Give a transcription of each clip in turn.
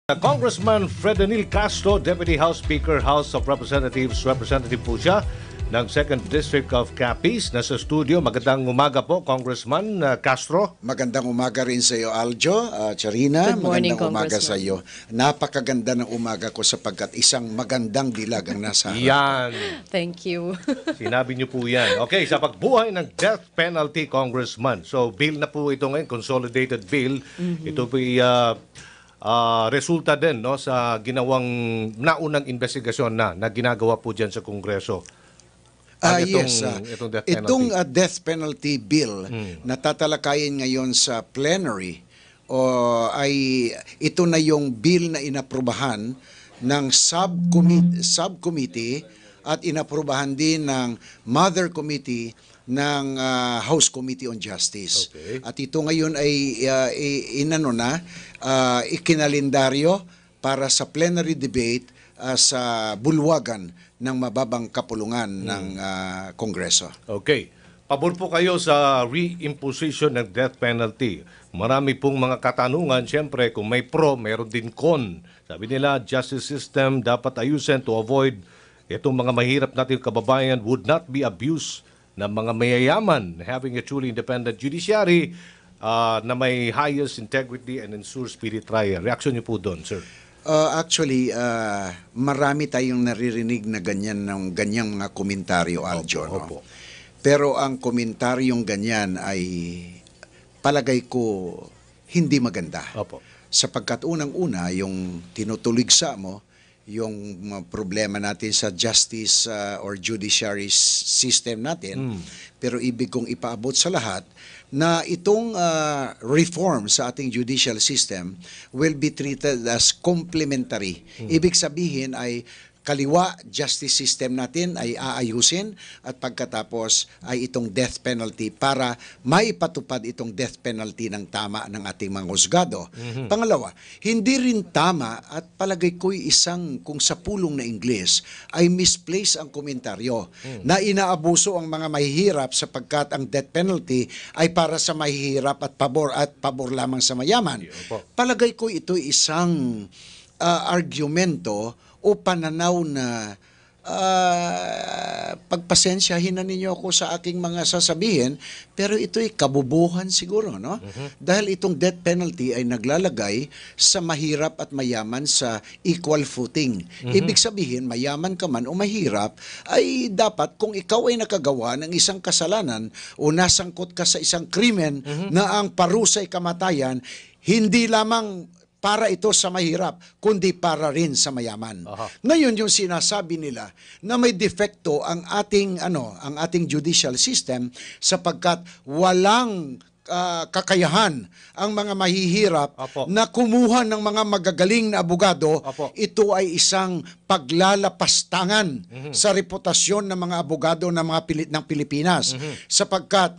Congressman Fredenil Castro, Deputy House Speaker, House of Representatives, representative po siya ng 2nd District of Capiz. Nasa studio. Magandang umaga po, Congressman Castro. Magandang umaga rin sa iyo, Aljo, Charina. Good morning, magandang umaga Congressman. sa iyo. Napakaganda ng umaga ko sapagkat isang magandang dilag ang nasa harap. Yan. Thank you. Sinabi niyo po yan. Okay, sa pagbuhay ng death penalty, Congressman. So, bill na po ito ngayon, consolidated bill. Ito po resulta din no, sa ginawang naunang investigasyon na ginagawa po dyan sa Kongreso. Itong death penalty. Death penalty bill na tatalakayin ngayon sa plenary ay ito na yung bill na inaprubahan ng subcommittee at inaprubahan din ng mother committee ng House Committee on Justice. Okay. At ito ngayon ay ikinalendaryo para sa plenary debate sa bulwagan ng mababang kapulungan ng Kongreso. Okay. Pabor po kayo sa reimposition ng death penalty. Marami pong mga katanungan. Siyempre, kung may pro, mayroon din con. Sabi nila, justice system dapat ayusin to avoid itong mga mahirap nating kababayan would not be abused ng mga mayayaman, having a truly independent judiciary na may highest integrity and ensure speedy trial. Reaction niyo po doon, sir? Marami tayong naririnig na ganyang mga komentaryo, Aljo. Opo. Pero ang komentaryong ganyan ay palagay ko hindi maganda. Opo. Sapagkat unang-una, yung tinutuligsa mo, yung problema natin sa justice or judiciary system natin, pero ibig kong ipaabot sa lahat na itong reform sa ating judicial system will be treated as complementary. Ibig sabihin ay kaliwa justice system natin ay aayusin at pagkatapos ay itong death penalty para maipatupad itong death penalty ng tama ng ating mga husgado. Pangalawa, hindi rin tama at palagay ko'y isang kung sa pulong na Ingles ay misplace ang komentaryo na inaabuso ang mga mahihirap sapagkat ang death penalty ay para sa mahihirap at pabor lamang sa mayaman. Palagay ko ito isang argumento o pananaw na pagpasensyahin na ninyo ako sa aking mga sasabihin, pero ito'y kabubuhan siguro, no? Dahil itong death penalty ay naglalagay sa mahirap at mayaman sa equal footing. Ibig sabihin, mayaman ka man o mahirap, ay dapat kung ikaw ay nakagawa ng isang kasalanan o nasangkot ka sa isang krimen na ang parusa'y kamatayan, hindi lamang para ito sa mahirap, kundi para rin sa mayaman. Ngayon yung sinasabi nila na may defekto ang ating judicial system sapagkat walang kakayahan ang mga mahihirap na kumuha ng mga magagaling na abogado. Ito ay isang paglalapastangan sa reputasyon ng mga abogado ng Pilipinas sapagkat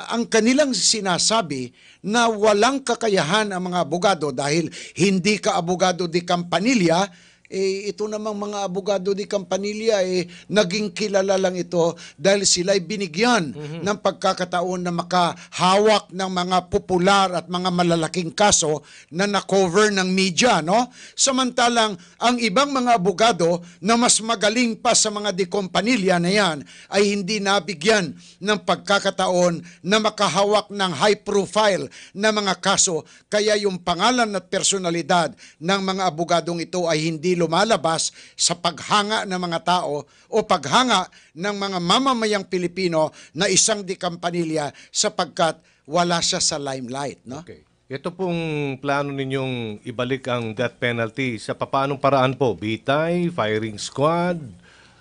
ang kanilang sinasabi na walang kakayahan ang mga abogado dahil hindi ka abogado di Campanilla, ito namang mga abogado di Campanilla naging kilala lang ito dahil sila'y binigyan ng pagkakataon na makahawak ng mga popular at mga malalaking kaso na na-cover ng media, no? Samantalang ang ibang mga abogado na mas magaling pa sa mga di Campanilla na yan ay hindi nabigyan ng pagkakataon na makahawak ng high profile na mga kaso, kaya yung pangalan at personalidad ng mga abogadong ito ay hindi lumalabas sa paghanga ng mga tao o paghanga ng mga mamamayang Pilipino na isang di Campanilla sapagkat wala siya sa limelight, no? Okay. Ito pong plano ninyong ibalik ang death penalty sa paanong paraan po? Bitay, firing squad,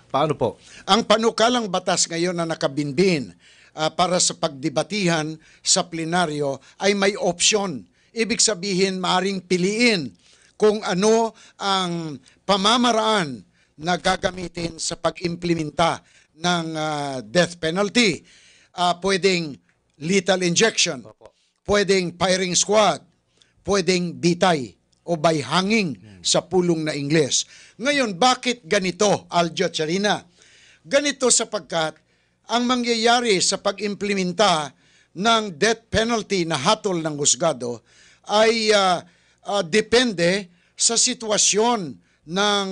paano po? Ang panukalang batas ngayon na nakabinbin para sa pagdebatihan sa plenaryo ay may opsyon. Ibig sabihin, maaring piliin kung ano ang pamamaraan na gagamitin sa pag-implementa ng death penalty. Pwedeng lethal injection, pwedeng firing squad, pwedeng bitay o by hanging sa pulong na Ingles. Ngayon, bakit ganito, Aljo Charina? Ganito sapagkat ang mangyayari sa pag-implementa ng death penalty na hatol ng husgado ay depende sa sitwasyon ng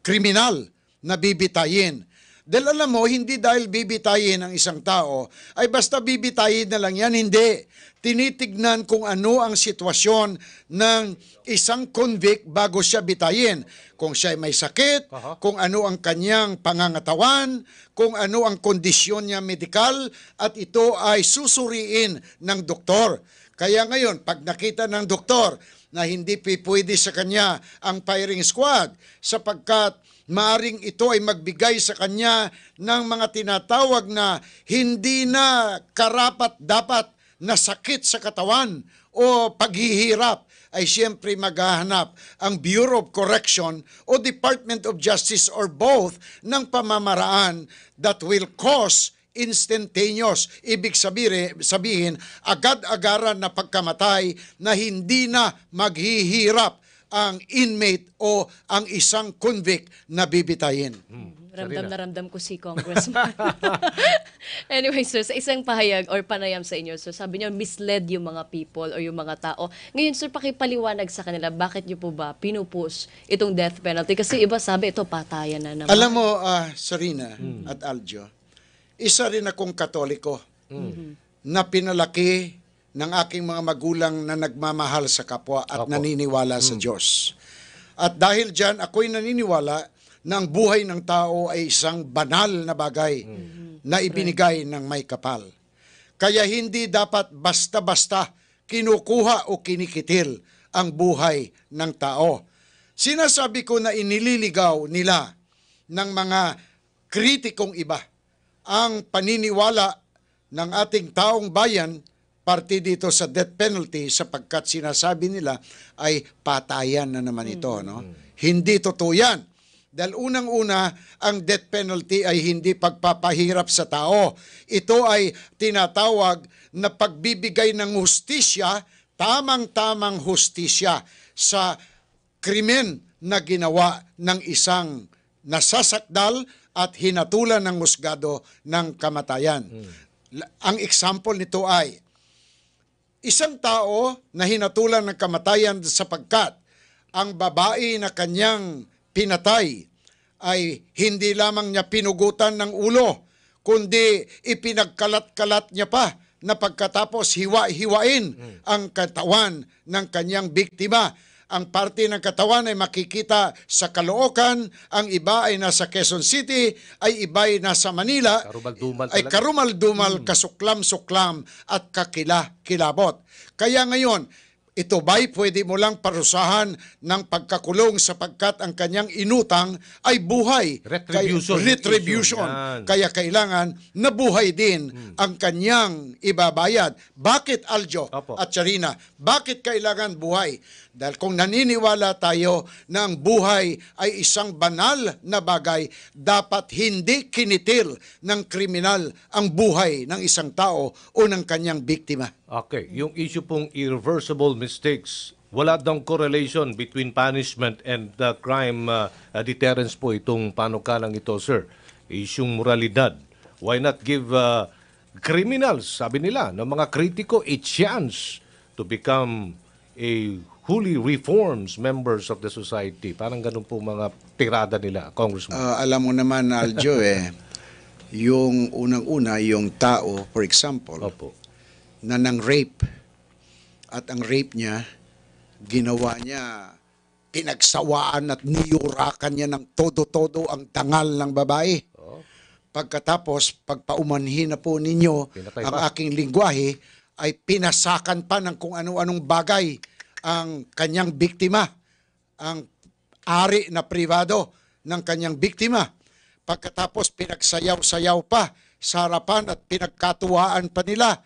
kriminal na bibitayin. Dahil alam mo, hindi dahil bibitayin ang isang tao, ay basta bibitayin na lang yan. Hindi. Tinitignan kung ano ang sitwasyon ng isang convict bago siya bitayin. Kung siya ay may sakit, kung ano ang kanyang pangangatawan, kung ano ang kondisyon niya medikal, at ito ay susuriin ng doktor. Kaya ngayon, pag nakita ng doktor na hindi pwede sa kanya ang firing squad sapagkat maaring ito ay magbigay sa kanya ng mga tinatawag na hindi na karapat-dapat na sakit sa katawan o paghihirap, ay siyempre maghahanap ang Bureau of Correction o Department of Justice or both ng pamamaraan that will cause instantaneous. Ibig sabihin, agad-agaran na pagkamatay na hindi na maghihirap ang inmate o ang isang convict na bibitayin. Ramdam na ramdam ko si Congressman. Anyway, sir, sa isang pahayag or panayam sa inyo, so sabi niyo, misled yung mga people o yung mga tao. Ngayon, sir, pakipaliwanag sa kanila, bakit niyo po ba pinupush itong death penalty? Kasi iba sabi, ito patayan na naman. Alam mo, Sarina at Aljo, isa rin akong Katoliko na pinalaki ng aking mga magulang na nagmamahal sa kapwa at naniniwala sa Diyos. At dahil dyan, ako'y naniniwala na ang buhay ng tao ay isang banal na bagay na ibinigay ng may kapal. Kaya hindi dapat basta-basta kinukuha o kinikitil ang buhay ng tao. Sinasabi ko na inililigaw nila ng mga kritikong iba ang paniniwala ng ating taong bayan parte dito sa death penalty sapagkat sinasabi nila ay patayan na naman ito. No? Hindi totoo yan. Dahil unang-una, ang death penalty ay hindi pagpapahirap sa tao. Ito ay tinatawag na pagbibigay ng hustisya, tamang-tamang hustisya sa krimen na ginawa ng isang nasasakdal at hinatulan ng husgado ng kamatayan. Ang example nito ay isang tao na hinatulan ng kamatayan sapagkat ang babae na kanyang pinatay ay hindi lamang niya pinugutan ng ulo, kundi ipinagkalat-kalat niya pa na pagkatapos hiwa-hiwain ang katawan ng kanyang biktima. Ang parte ng katawan ay makikita sa Caloocan, ang iba ay nasa Quezon City, ay iba ay nasa Manila, Karumal-dumal ay talaga. karumal-dumal, kasuklam-suklam at kakila-kilabot. Kaya ngayon, ito ba'y pwede mo lang parusahan ng pagkakulong sapagkat ang kanyang inutang ay buhay. Retribution. Retribution. Yan. Kaya kailangan na buhay din ang kanyang ibabayad. Bakit, Aljo Opo. at Charina? Bakit kailangan buhay? Dahil kung naniniwala tayo na ang buhay ay isang banal na bagay, dapat hindi kinitil ng kriminal ang buhay ng isang tao o ng kanyang biktima. Okay, yung issue pong irreversible mistakes, wala daw correlation between punishment and crime deterrence po itong panukalang ito, sir. Isyung moralidad. Why not give criminals, sabi nila, ng mga kritiko, a chance to become a wholly reforms members of the society? Parang ganun po mga tirada nila, Congressman. Alam mo naman, Aljo, yung unang-una, yung tao, for example, Opo. na nang rape at ang rape niya ginawa niya, pinagsawaan at niyurakan niya ng todo-todo ang tangal ng babae. Pagkatapos, pagpaumanhin na po ninyo Pinatay ang pa. aking lingwahe, ay pinasakan pa ng kung ano-anong bagay ang kanyang biktima, ang ari na privado ng kanyang biktima. Pagkatapos, pinagsayaw-sayaw pa sa harapan at pinagkatuwaan pa nila.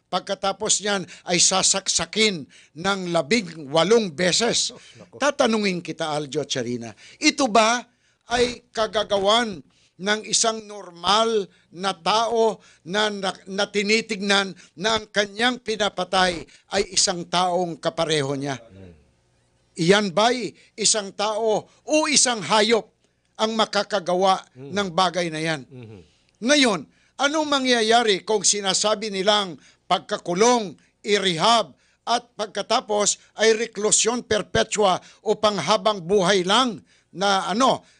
Pagkatapos niyan ay sasaksakin ng 18 beses. Tatanungin kita, Aljo at Charina, ito ba ay kagagawan ng isang normal na tao na tinitignan na ang kanyang pinapatay ay isang taong kapareho niya? Iyan ba'y isang tao o isang hayop ang makakagawa ng bagay na yan? Ngayon, anong mangyayari kung sinasabi nilang pagkakulong, i-rehab at pagkatapos ay reklusyon perpetua o panghabang buhay lang na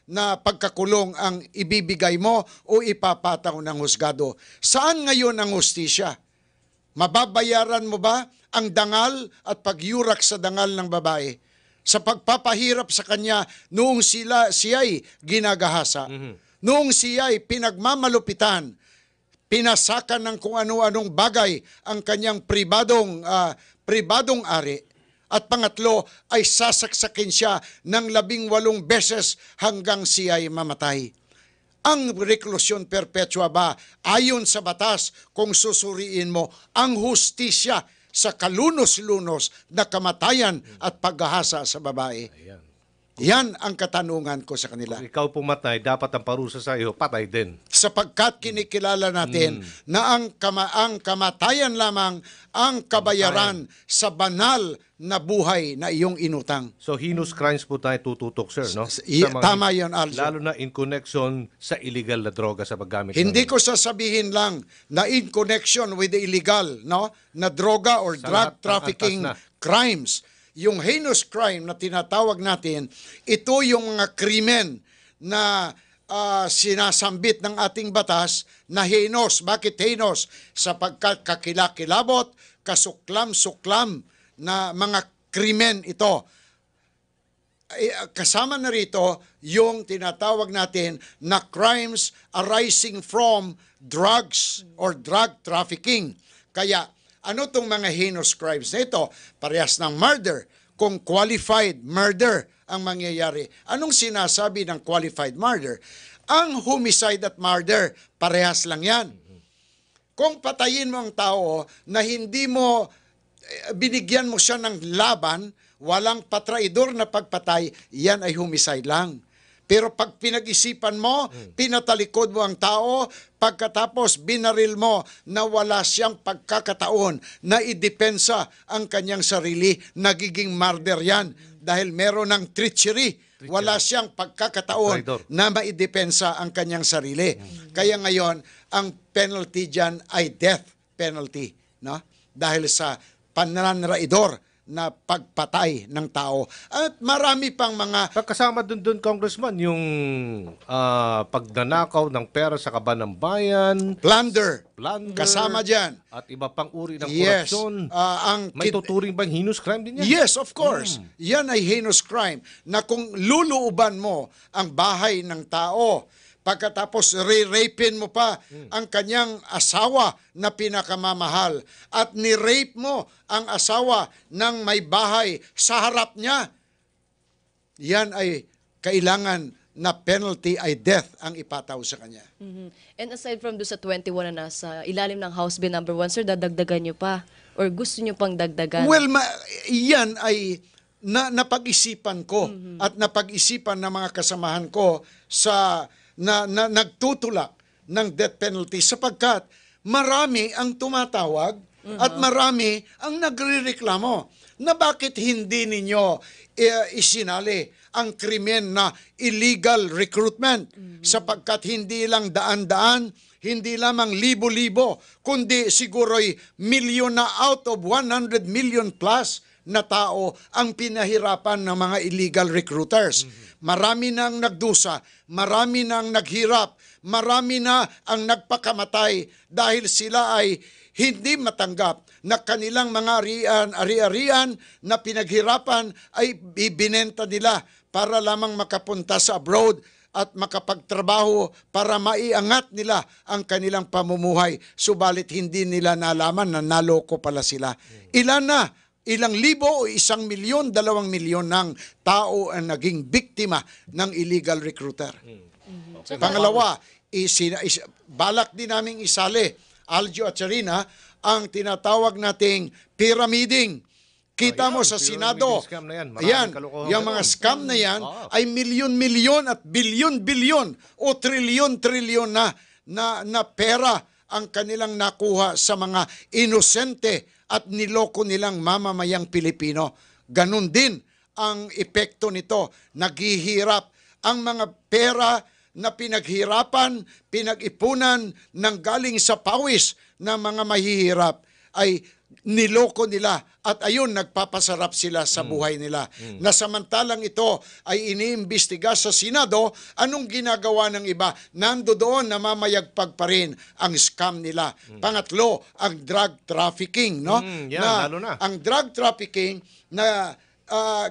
na pagkakulong ang ibibigay mo o ipapataw ng husgado. Saan ngayon ang hustisya? Mababayaran mo ba ang dangal at pagyurak sa dangal ng babae sa pagpapahirap sa kanya noong siya'y ginagahasa, noong siya'y pinagmamalupitan, pinasakan ng kung ano-anong bagay ang kanyang pribadong ari. At pangatlo ay sasaksakin siya ng 18 beses hanggang siya'y mamatay. Ang reklusyon perpetua ba ayon sa batas kung susuriin mo ang hustisya sa kalunos-lunos na kamatayan at paghahasa sa babae? Ayan. Yan ang katanungan ko sa kanila. Kung ikaw pumatay, dapat ang parusa sa iyo, patay din. Sapagkat kinikilala natin na ang kamatayan lamang ang kabayaran sa banal na buhay na iyong inutang. So, heinous crimes po tayo tututok, sir, no? Tama yun, Aljo. Lalo na in connection sa illegal na droga sa paggamit. Hindi ko sasabihin lang na in connection with the illegal, na droga or Sa drug lahat ng trafficking antas crimes. Yung heinous crime na tinatawag natin, ito yung mga krimen na sinasambit ng ating batas na heinous. Bakit heinous? Sapagkat kakilakilabot, kasuklam-suklam na mga krimen ito. Kasama na rito yung tinatawag natin na crimes arising from drugs or drug trafficking. Kaya ano itong mga heinous crimes na ito? Parehas ng murder. Kung qualified murder ang mangyayari. Anong sinasabi ng qualified murder? Ang homicide at murder, parehas lang yan. Kung patayin mo ang tao na hindi mo, binigyan mo siya ng laban, walang patraidor na pagpatay, yan ay homicide lang. Pero pag pinag-isipan mo, pinatalikod mo ang tao, pagkatapos binaril mo na wala siyang pagkakataon na idepensa ang kanyang sarili, nagiging murder yan dahil meron ng treachery. Wala siyang pagkakataon na maidepensa ang kanyang sarili. Kaya ngayon, ang penalty dyan ay death penalty, no? Dahil sa pananraidor na pagpatay ng tao. At marami pang mga... Kasama dun, Congressman, yung pagdanakaw ng pera sa kaban ng bayan, Plunder. plunder, Kasama dyan. at iba pang uri ng Yes. korupsyon. ang May tuturing bang heinous crime din yan? Yes, of course. Yan ay heinous crime na kung luluuban mo ang bahay ng tao, pagkatapos re-rapein mo pa ang kanyang asawa na pinakamamahal at ni-rape mo ang asawa ng may bahay sa harap niya, yan ay kailangan na penalty ay death ang ipataw sa kanya. And aside from do sa 21 na nasa ilalim ng House Bill number 1, sir, dadagdagan nyo pa? Or gusto nyo pang dagdagan? Well, yan ay napag-isipan ko at napag-isipan ng mga kasamahan ko sa na nagtutulak ng death penalty sapagkat marami ang tumatawag at marami ang nagrereklamo na bakit hindi ninyo isinali ang krimen na illegal recruitment sapagkat hindi lang daan-daan, hindi lamang libo-libo, kundi siguro'y milyon na out of 100 million plus na tao ang pinahirapan ng mga illegal recruiters. Marami na ang nagdusa, marami na ang naghirap, marami na ang nagpakamatay dahil sila ay hindi matanggap na kanilang mga ari-arian na pinaghirapan ay ibinenta nila para lamang makapunta sa abroad at makapagtrabaho para maiangat nila ang kanilang pamumuhay. Subalit hindi nila nalaman na naloko pala sila. Ilang libo o 1 milyon, 2 milyon ng tao ang naging biktima ng illegal recruiter. Pangalawa, balak din naming isali, Aljo at Charina, ang tinatawag nating pyramiding. Kita mo sa Senado, ayan, yung mga scam na yan ay milyon-milyon at bilyon-bilyon o trilyon-trilyon na pera ang kanilang nakuha sa mga inosente at niloko nilang mamamayang Pilipino. Ganun din ang epekto nito. Naghihirap ang mga pera na pinaghirapan, pinag-ipunan ng galing sa pawis ng mga mahihirap ay niloko nila at ayun, nagpapasarap sila sa buhay nila. Na samantalang ito ay iniimbestiga sa Senado, anong ginagawa ng iba? Nando doon, namamayagpag pa rin ang scam nila. Pangatlo, ang drug trafficking. No? Yan, lalo na. Ang drug trafficking na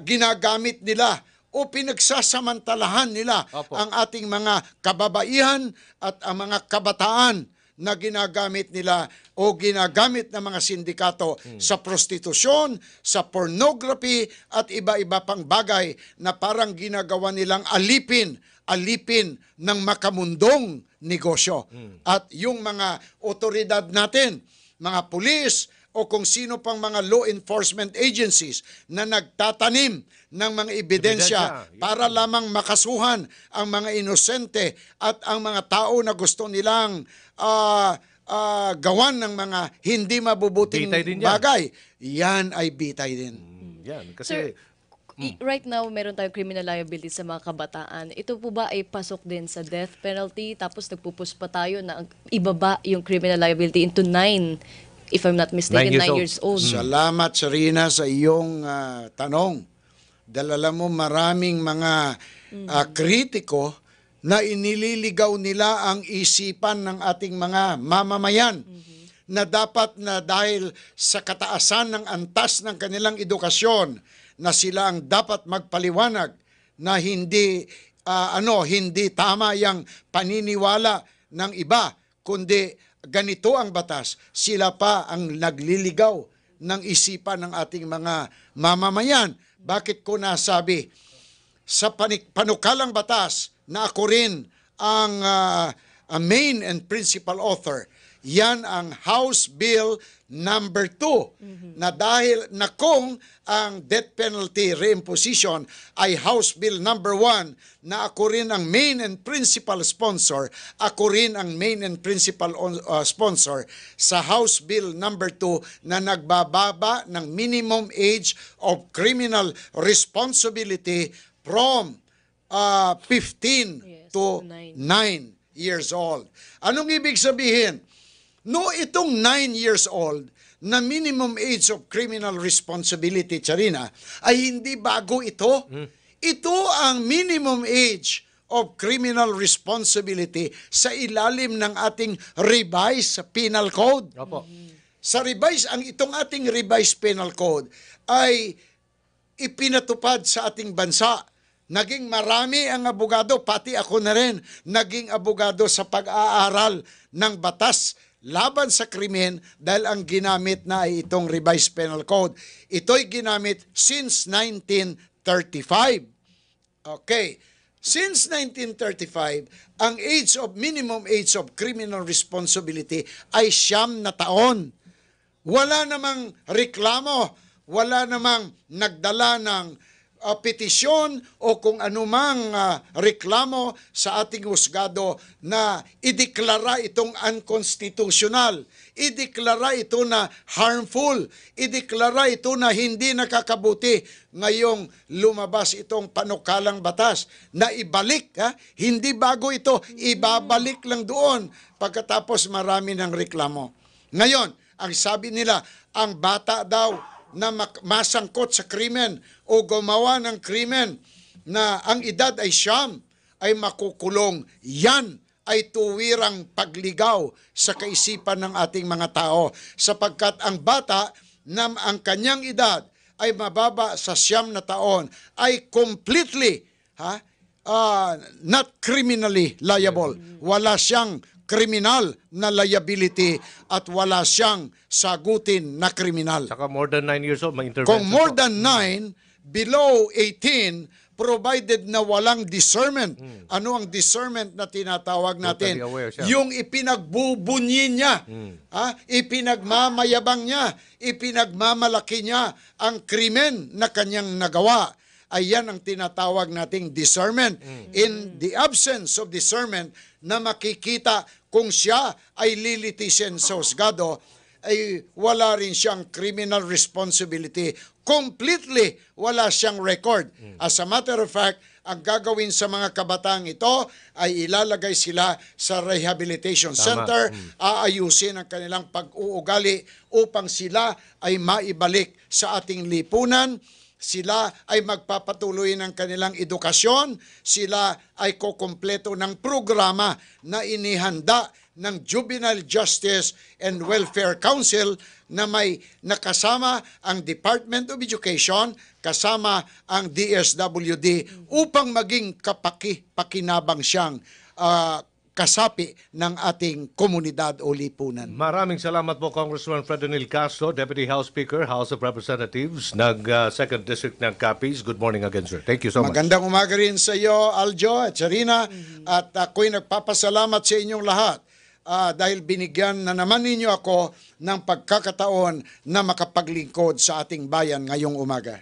ginagamit nila o pinagsasamantalahan nila Opo. ang ating mga kababaihan at ang mga kabataan na ginagamit nila o ginagamit ng mga sindikato sa prostitusyon, sa pornography at iba-iba pang bagay na parang ginagawa nilang alipin ng makamundong negosyo. At yung mga otoridad natin, mga pulis, o kung sino pang mga law enforcement agencies na nagtatanim ng mga ebidensya Ebidensya. para lamang makasuhan ang mga inosente at ang mga tao na gusto nilang gawan ng mga hindi mabubuting Bitay din yan. bagay. Yan ay bitay din. Yan, Sir, kasi right now, meron tayong criminal liability sa mga kabataan. Ito po ba ay pasok din sa death penalty? Tapos nagpupus pa tayo na ibaba yung criminal liability into 9, if I'm not mistaken, 9 years old. Salamat, Sarina, sa iyong tanong. Dalala mo maraming mga kritiko na inililigaw nila ang isipan ng ating mga mamamayan na dapat na dahil sa kataasan ng antas ng kanilang edukasyon na sila ang dapat magpaliwanag na hindi hindi tama yang paniniwala ng iba, kundi ganito ang batas. Sila pa ang nagliligaw ng isipan ng ating mga mamamayan. Bakit ko nasabi? Sa panukalang batas na ako rin ang main and principal author, yan ang House Bill number 2 na dahil na kung ang death penalty reimposition ay House Bill number 1 na ako rin ang main and principal sponsor, ako rin ang main and principal sponsor sa House Bill number 2 na nagbababa ng minimum age of criminal responsibility from 15 to 9 years old. Anong ibig sabihin? No, itong 9 years old na minimum age of criminal responsibility, Charina, ay hindi bago ito. Ito ang minimum age of criminal responsibility sa ilalim ng ating revised penal code. Opo. Sa itong ating revised penal code ay ipinatupad sa ating bansa. Naging marami ang abogado, pati ako na rin, naging abogado sa pag-aaral ng batas laban sa krimen dahil ang ginamit na ay itong revised penal code. Ito'y ginamit since 1935. Okay. Since 1935, ang minimum age of criminal responsibility ay 9 na taon. Wala namang reklamo, wala namang nagdala ng petisyon o kung anumang reklamo sa ating husgado na ideklara itong unconstitutional, ideklara ito na harmful, ideklara ito na hindi nakakabuti. Ngayong lumabas itong panukalang batas na ibalik, hindi bago ito, ibabalik lang doon pagkatapos marami ng reklamo. Ngayon, ang sabi nila, ang bata daw na masangkot sa krimen o gumawa ng krimen na ang edad ay 9 ay makukulong. Yan ay tuwirang pagligaw sa kaisipan ng ating mga tao sapagkat ang bata na ang kanyang edad ay mababa sa 9 na taon ay completely not criminally liable. Wala siyang kriminal na liability at wala siyang sagutin na kriminal. Saka more than 9 years old, may intervention. Kung more po. than 9, below 18, provided na walang discernment. Ano ang discernment na tinatawag natin? Totally aware siya. Yung ipinagbubunyi niya, ipinagmamayabang niya, ipinagmamalaki niya ang krimen na kanyang nagawa. Ayan ang tinatawag nating discernment. In the absence of discernment na makikita kung siya ay lilitisin sa husgado, ay wala rin siyang criminal responsibility completely wala siyang record. As a matter of fact, ang gagawin sa mga kabataang ito ay ilalagay sila sa rehabilitation center, aayusin ang kanilang pag-uugali upang sila ay maibalik sa ating lipunan, sila ay magpapatuloy ng kanilang edukasyon, sila ay kukumpleto ng programa na inihanda ng Juvenile Justice and Welfare Council na may nakasama ang Department of Education, kasama ang DSWD upang maging pakinabang siyang kasapi ng ating komunidad o lipunan. Maraming salamat po, Congressman Fredonil Castro, Deputy House Speaker, House of Representatives, Second District ng Capiz. Good morning again, sir. Thank you so much. Magandang umaga rin sa iyo, Aljo at Sarina, at ako'y nagpapasalamat sa inyong lahat dahil binigyan na naman ninyo ako ng pagkakataon na makapaglingkod sa ating bayan ngayong umaga.